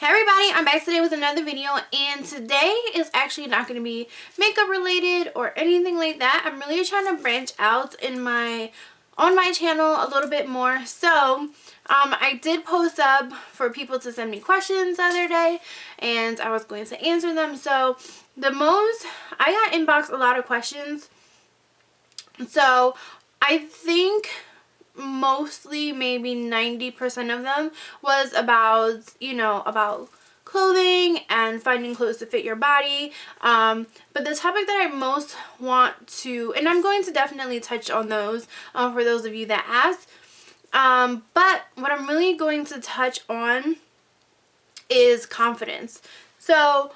Hey everybody, I'm back today with another video, and today is actually not going to be makeup related or anything like that. I'm really trying to branch out on my channel a little bit more. So I did post up for people to send me questions the other day, and I was going to answer them. So I got inboxed a lot of questions, so I think mostly maybe 90% of them was about, about clothing and finding clothes to fit your body. But the topic that I most want to, and I'm going to definitely touch on those for those of you that asked. But what I'm really going to touch on is confidence. So,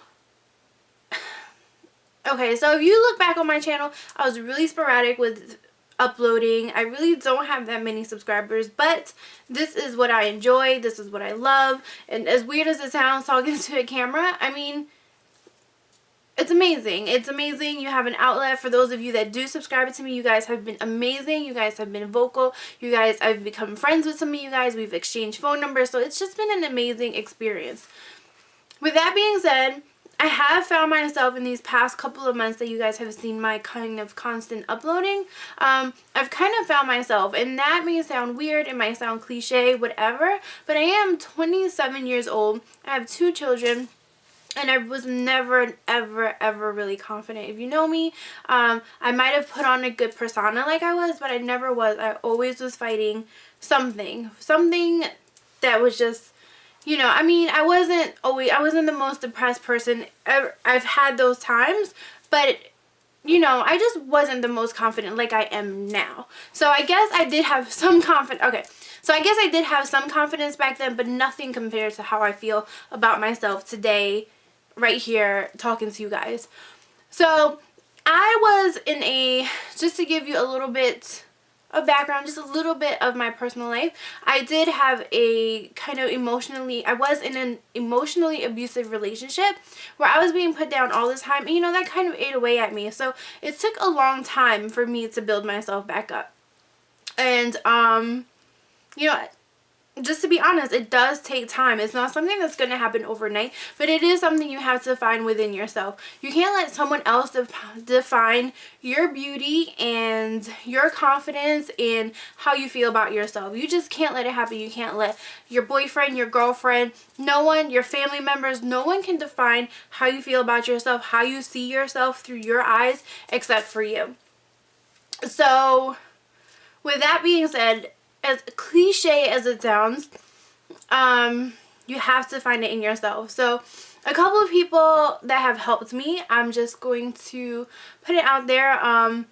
okay, so if you look back on my channel, I was really sporadic with uploading. I really don't have that many subscribers, but this is what I enjoy. This is what I love. And as weird as it sounds talking to a camera, I mean, it's amazing. It's amazing. You have an outlet. For those of you that do subscribe to me, you guys have been amazing. You guys have been vocal. You guys, I've become friends with some of you guys. We've exchanged phone numbers. So it's just been an amazing experience. With that being said, I have found myself in these past couple of months that you guys have seen my kind of constant uploading. I've kind of found myself, and that may sound weird, it might sound cliche, whatever, but I am 27 years old. I have 2 children. And I was never, ever really confident. If you know me, I might have put on a good persona like I was, but I never was. I always was fighting something that was just, I mean, I wasn't the most depressed person ever. I've had those times, but I just wasn't the most confident like I am now. So I guess I did have some confidence. Okay. So I guess I did have some confidence back then, but nothing compared to how I feel about myself today, right here, talking to you guys. So I was just to give you a little bit of background, just a little bit of my personal life. I did have I was in an emotionally abusive relationship where I was being put down all the time, and that kind of ate away at me. So it took a long time for me to build myself back up. And just to be honest, it does take time. It's not something that's going to happen overnight, but it is something you have to find within yourself. You can't let someone else define your beauty and your confidence and how you feel about yourself. You just can't let it happen. You can't let your boyfriend, your girlfriend, no one, your family members, no one can define how you feel about yourself, how you see yourself through your eyes, except for you. So, with that being said, as cliche as it sounds, you have to find it in yourself. So a couple of people that have helped me, I'm just going to put it out there. I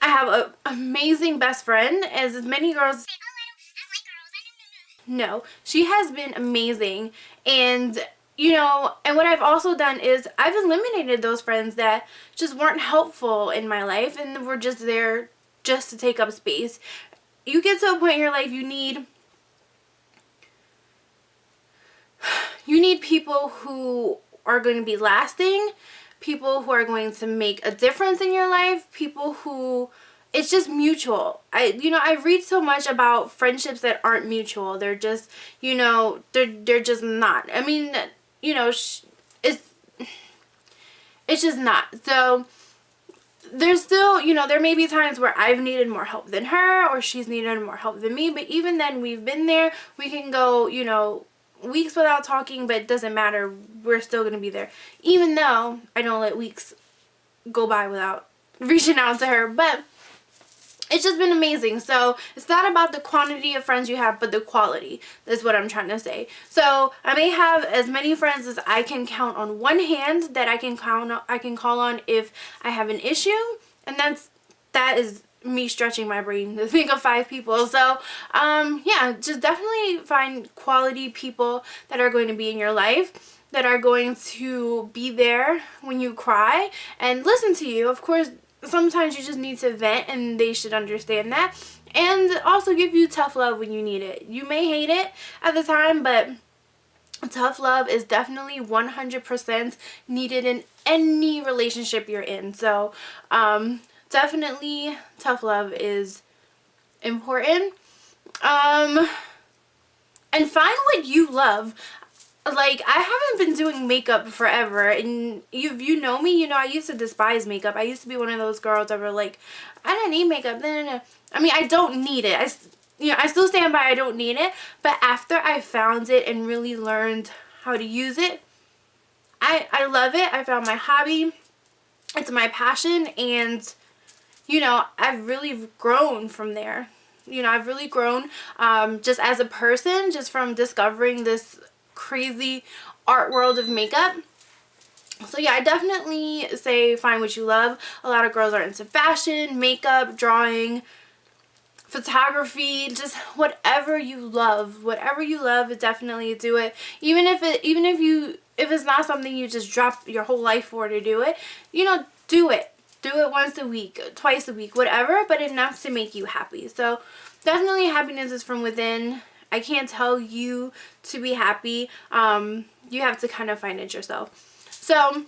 have an amazing best friend, as many girls say, oh, I don't like girls. No, she has been amazing. And and what I've also done is I've eliminated those friends that just weren't helpful in my life and were just there just to take up space. You get to a point in your life, you need people who are going to be lasting, people who are going to make a difference in your life, people who, it's just mutual. I read so much about friendships that aren't mutual. They're just, they're just not. I mean, it's just not. So there's still, there may be times where I've needed more help than her, or she's needed more help than me, but even then, we've been there. We can go, weeks without talking, but it doesn't matter. We're still going to be there, even though I don't let weeks go by without reaching out to her. But it's just been amazing. So it's not about the quantity of friends you have, but the quality is what I'm trying to say. So I may have as many friends as I can count on one hand that I can call on if I have an issue, and that is me stretching my brain to think of 5 people. So yeah, just definitely find quality people that are going to be in your life, that are going to be there when you cry and listen to you. Of course, sometimes you just need to vent, and they should understand that, and also give you tough love when you need it. You may hate it at the time, but tough love is definitely 100% needed in any relationship you're in. So definitely tough love is important. And find what you love. like, I haven't been doing makeup forever, and you know me, you know I used to despise makeup. I used to be one of those girls that were like, I don't need makeup. No. I mean, I don't need it. I still stand by I don't need it, but after I found it and really learned how to use it, I love it. I found my hobby. It's my passion, and you know, I've really grown from there. You know, I've really grown just as a person, just from discovering this crazy art world of makeup. So yeah, I definitely say find what you love. A lot of girls are into fashion, makeup, drawing, photography, just whatever you love. Whatever you love, definitely do it. Even if it's not something you just drop your whole life for to do it, you know, do it. Do it once a week, twice a week, whatever, but enough to make you happy. So definitely happiness is from within. I can't tell you to be happy. You have to kind of find it yourself. So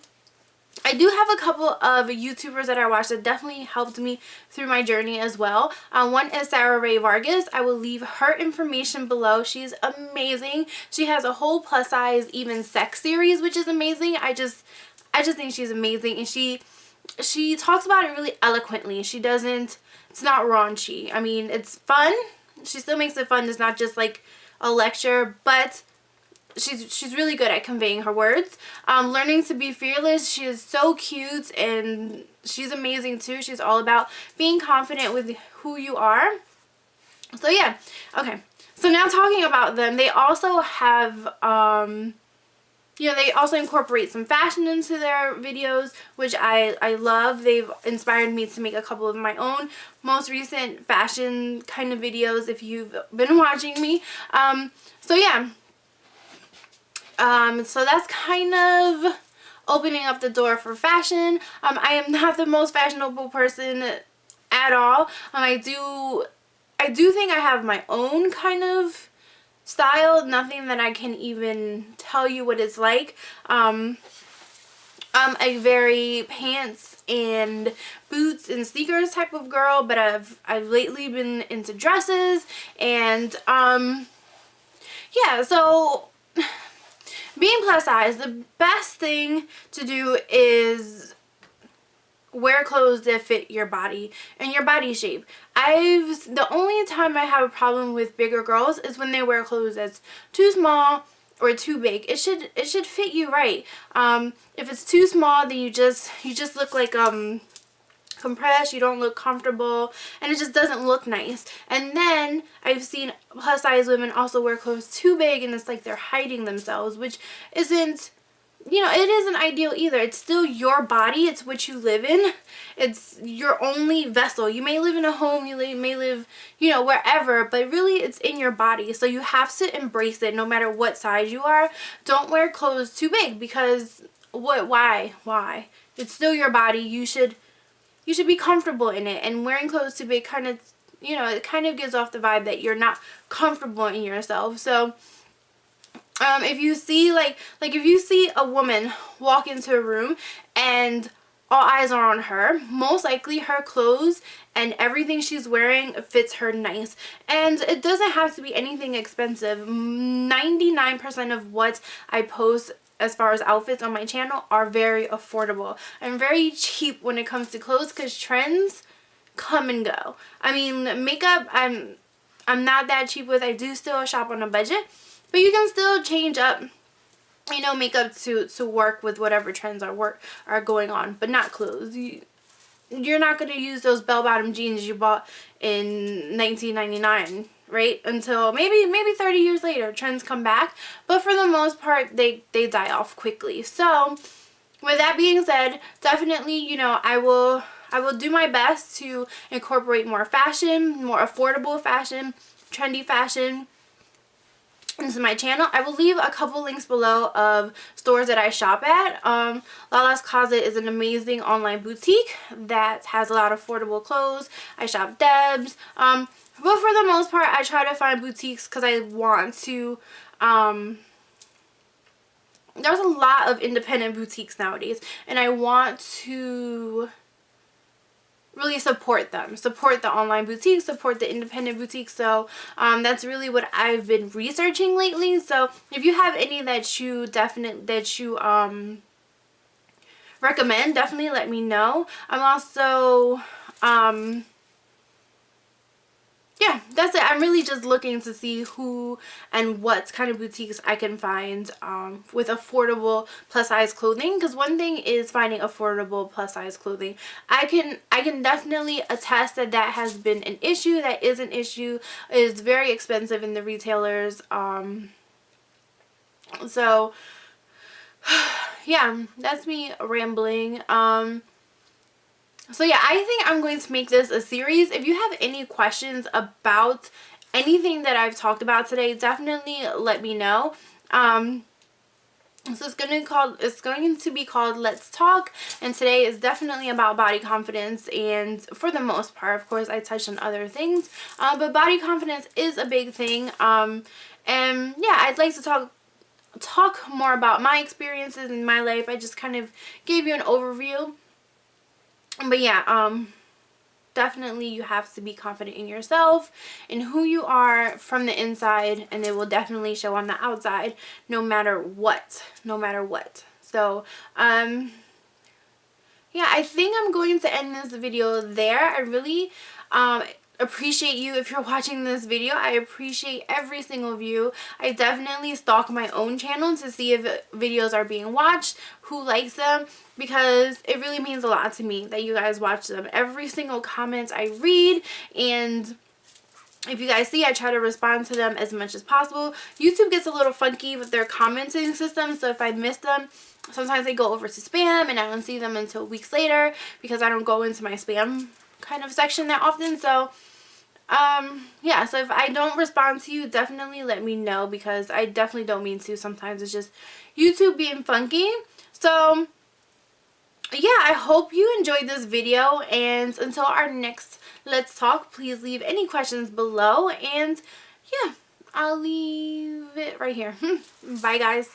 I do have a couple of YouTubers that I watch that definitely helped me through my journey as well. One is Sarah Ray Vargas. I will leave her information below. She's amazing. She has a whole plus size, even sex series, which is amazing. I just think she's amazing, and she talks about it really eloquently. It's not raunchy. I mean, it's fun. She still makes it fun. It's not just like a lecture, but she's really good at conveying her words. Learning to be fearless. She is so cute, and she's amazing too. She's all about being confident with who you are. So yeah, okay. So now talking about them, they also have you know, they also incorporate some fashion into their videos, which I love. They've inspired me to make a couple of my own most recent fashion kind of videos if you've been watching me. So yeah. So that's kind of opening up the door for fashion. I am not the most fashionable person at all. I do think I have my own kind of style. Nothing that I can even tell you what it's like. I'm a very pants and boots and sneakers type of girl, but I've lately been into dresses, and yeah, so being plus size, the best thing to do is wear clothes that fit your body and your body shape. The only time I have a problem with bigger girls is when they wear clothes that's too small or too big. It should fit you right. If it's too small, then you just look like compressed, you don't look comfortable, and it just doesn't look nice. And then I've seen plus size women also wear clothes too big, and it's like they're hiding themselves, which isn't, you know, it isn't ideal either. It's still your body. It's what you live in. It's your only vessel. You may live in a home, you may live, you know, wherever, but really it's in your body. So you have to embrace it no matter what size you are. Don't wear clothes too big, because why? It's still your body. You should be comfortable in it, and wearing clothes too big kind of, you know, it kind of gives off the vibe that you're not comfortable in yourself. So if you see if you see a woman walk into a room and all eyes are on her, most likely her clothes and everything she's wearing fits her nice. And it doesn't have to be anything expensive. 99% of what I post as far as outfits on my channel are very affordable. I'm very cheap when it comes to clothes, because trends come and go. I mean, makeup, I'm not that cheap with. I do still shop on a budget, but you can still change up, you know, makeup to work with whatever trends are going on, but not clothes. You're not going to use those bell-bottom jeans you bought in 1999, right? Until maybe 30 years later, trends come back, but for the most part, they die off quickly. So with that being said, definitely, you know, I will do my best to incorporate more fashion, more affordable fashion, trendy fashion into my channel. I will leave a couple links below of stores that I shop at. Lala's Closet is an amazing online boutique that has a lot of affordable clothes. I shop Debs. But for the most part, I try to find boutiques because I want to, there's a lot of independent boutiques nowadays, and I want to really support them, support the online boutiques, support the independent boutiques. So that's really what I've been researching lately. So if you have any that you recommend, definitely let me know. I'm also yeah, that's it. I'm really just looking to see who and what kind of boutiques I can find with affordable plus size clothing. Because one thing is finding affordable plus size clothing. I can definitely attest that that has been an issue. That is an issue. It is very expensive in the retailers. So yeah, that's me rambling. So yeah, I think I'm going to make this a series. If you have any questions about anything that I've talked about today, definitely let me know. So it's going to be called Let's Talk, and today is definitely about body confidence, and for the most part, of course, I touched on other things, but body confidence is a big thing. And yeah, I'd like to talk more about my experiences in my life. I just kind of gave you an overview. But yeah, definitely you have to be confident in yourself and who you are from the inside, and it will definitely show on the outside no matter what. So yeah, I think I'm going to end this video there. I really appreciate you if you're watching this video. I appreciate every single view. I definitely stalk my own channel to see if videos are being watched, who likes them, because it really means a lot to me that you guys watch them. Every single comment I read, and if you guys see, I try to respond to them as much as possible. YouTube gets a little funky with their commenting system, so if I miss them, sometimes they go over to spam and I don't see them until weeks later because I don't go into my spam kind of section that often. So yeah, so if I don't respond to you, definitely let me know, because I definitely don't mean to. Sometimes it's just YouTube being funky. So yeah, I hope you enjoyed this video, and until our next Let's Talk, please leave any questions below, and yeah, I'll leave it right here. Bye guys.